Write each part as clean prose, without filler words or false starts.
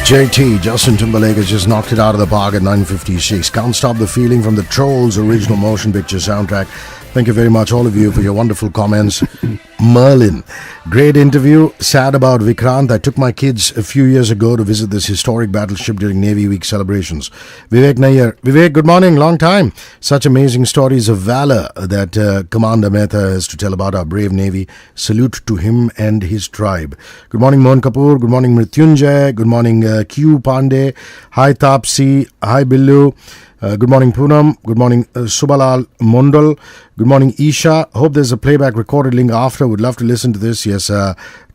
JT, Justin Timberlake has just knocked it out of the park at 9:56. Can't Stop the Feeling from the Trolls original motion picture soundtrack. Thank you very much, all of you, for your wonderful comments. Merlin, great interview. Sad about Vikrant. I took my kids a few years ago to visit this historic battleship during Navy Week celebrations. Vivek Nair. Vivek, good morning. Long time. Such amazing stories of valor that Commander Mehta has to tell about our brave Navy. Salute to him and his tribe. Good morning, Mohan Kapoor. Good morning, Mrityunjay. Good morning, Q Pandey. Hi, Tapsi. Hi, Billu. Good morning, Poonam. Good morning, Subalal Mondal. Good morning, Isha. Hope there's a playback recorded link after. Would love to listen to this. Yes,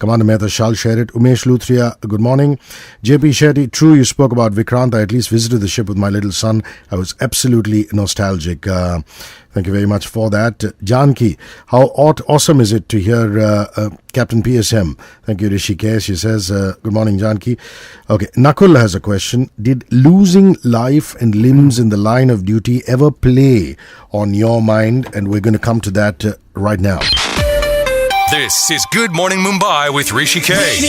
Commander Mehta shall share it. Umesh Luthria, good morning. JP Shetty, true, you spoke about Vikrant. I at least visited the ship with my little son. I was absolutely nostalgic. Thank you very much for that. Janki, how awesome is it to hear Captain PSM? Thank you, Hrishikesh. He says, good morning, Janki. Okay, Nakul has a question. Did losing life and limbs in the line of duty ever play on your mind? And we're going to come to that right now. This is Good Morning Mumbai with Hrishikesh.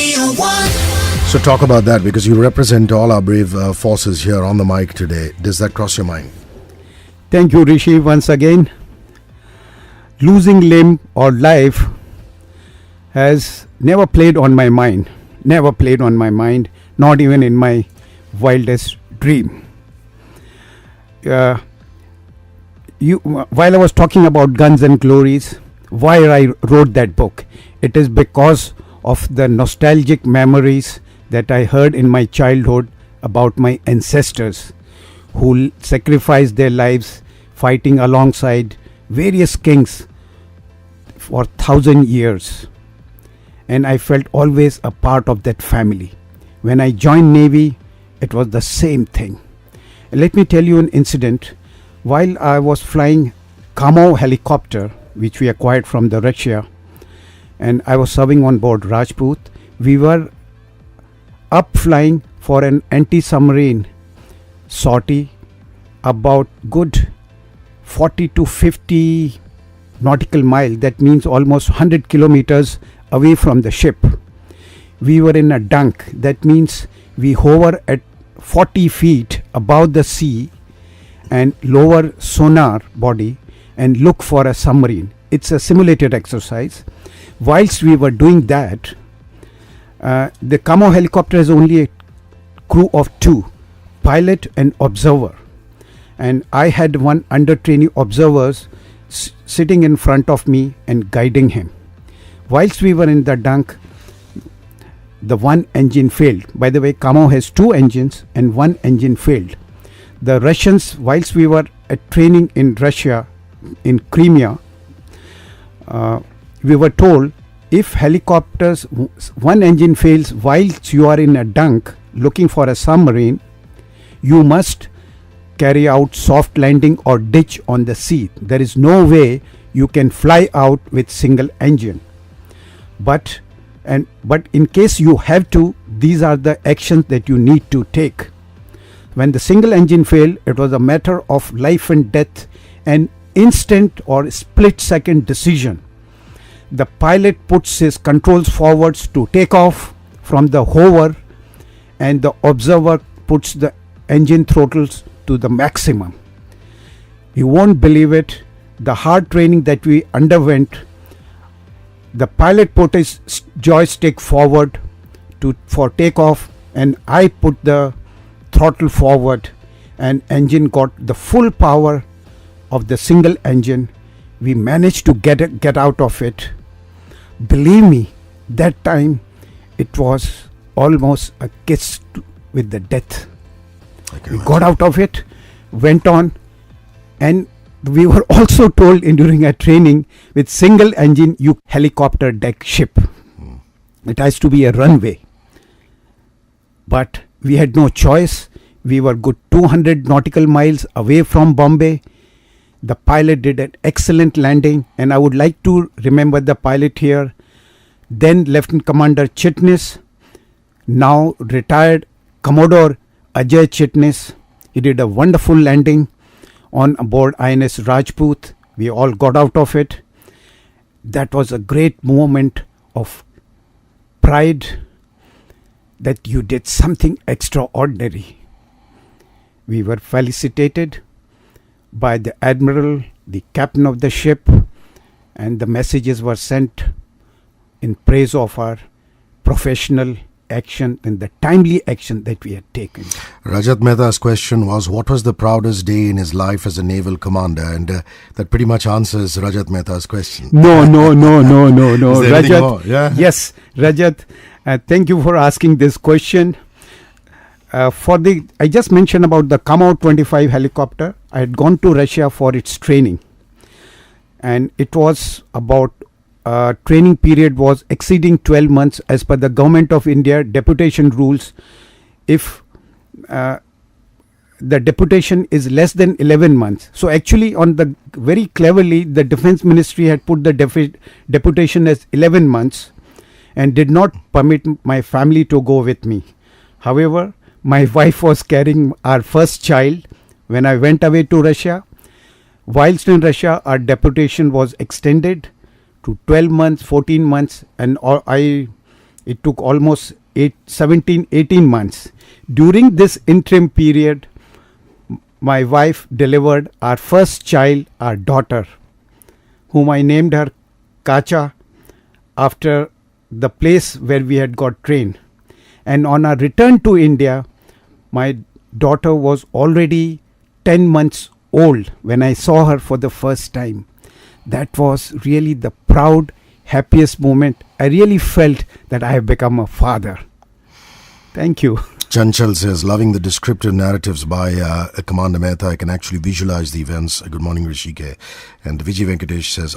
So talk about that, because you represent all our brave forces here on the mic today. Does that cross your mind? Thank you, Rishi, once again. Losing limb or life has never played on my mind. Never played on my mind, not even in my wildest dream. While I was talking about Guns and Glories, why I wrote that book, it is because of the nostalgic memories that I heard in my childhood about my ancestors who sacrificed their lives fighting alongside various kings for 1,000 years. And I felt always a part of that family. When I joined Navy, it was the same thing. Let me tell you an incident. While I was flying Kamo helicopter, which we acquired from the Russia, and I was serving on board Rajput, we were up flying for an anti-submarine sortie about good 40 to 50 nautical miles. That means almost 100 kilometers away from the ship. We were in a dunk. That means we hover at 40 feet above the sea and lower sonar body and look for a submarine. It's a simulated exercise. Whilst we were doing that, the Kamo helicopter has only a crew of 2, pilot and observer. And I had one under trainee observers sitting in front of me and guiding him. Whilst we were in the dunk, the one engine failed. By the way, Kamo has 2 engines and one engine failed. The Russians, whilst we were at training in Russia, in Crimea, we were told, if helicopters, one engine fails whilst you are in a dunk looking for a submarine, you must carry out soft landing or ditch on the sea. There is no way you can fly out with single engine. But in case you have to, these are the actions that you need to take. When the single engine failed, it was a matter of life and death, an instant or split second decision. The pilot puts his controls forwards to take off from the hover, and the observer puts the engine throttles to the maximum. You won't believe it, the hard training that we underwent. The pilot put his joystick forward for takeoff, and I put the throttle forward, and engine got the full power of the single engine. We managed to get out of it. Believe me, that time it was almost a kiss with the death. We got out of it, went on, and we were also told during our training, with single engine you helicopter deck ship. It has to be a runway. But we had no choice. We were good 200 nautical miles away from Bombay. The pilot did an excellent landing, and I would like to remember the pilot here. Then Lieutenant Commander Chitnis, now retired Commodore Ajay Chitnis. He did a wonderful landing on board INS Rajput. We all got out of it. That was a great moment of pride that you did something extraordinary. We were felicitated by the admiral, the captain of the ship, and the messages were sent in praise of our professional action and the timely action that we had taken. Rajat Mehta's question was, what was the proudest day in his life as a naval commander? And that pretty much answers Rajat Mehta's question. No. Is there anything Rajat, more? Yeah? yes, Rajat, thank you for asking this question. I just mentioned about the Kamau 25 helicopter. I had gone to Russia for its training, and it was about training period was exceeding 12 months as per the Government of India deputation rules. If the deputation is less than 11 months. So actually very cleverly the Defense Ministry had put the deputation as 11 months and did not permit my family to go with me. However, my wife was carrying our first child when I went away to Russia. Whilst in Russia, our deputation was extended to 12 months, 14 months, and it took almost 18 months. During this interim period, my wife delivered our first child, our daughter, whom I named her Kacha, after the place where we had got trained. And on our return to India, my daughter was already 10 months old when I saw her for the first time. That was really the proud, happiest moment. I really felt that I have become a father. Thank you. Chanchal says, loving the descriptive narratives by Commander Mehta, I can actually visualize the events. Good morning, Hrishikesh. And Vijay Venkatesh says,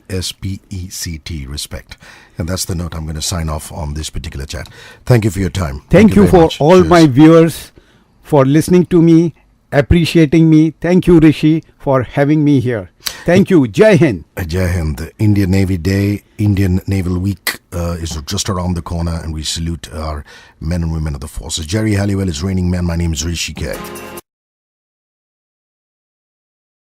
RESPECT, respect. And that's the note I'm going to sign off on this particular chat. Thank you for your time. Thank you very for much. all Cheers. my viewers for listening to me, appreciating me. Thank you, Rishi, for having me here. Thank you. Jai Hind. Jai Hind. Indian Navy Day, Indian Naval Week is just around the corner, and we salute our men and women of the forces. Jerry Halliwell is reigning man. My name is Hrishikesh.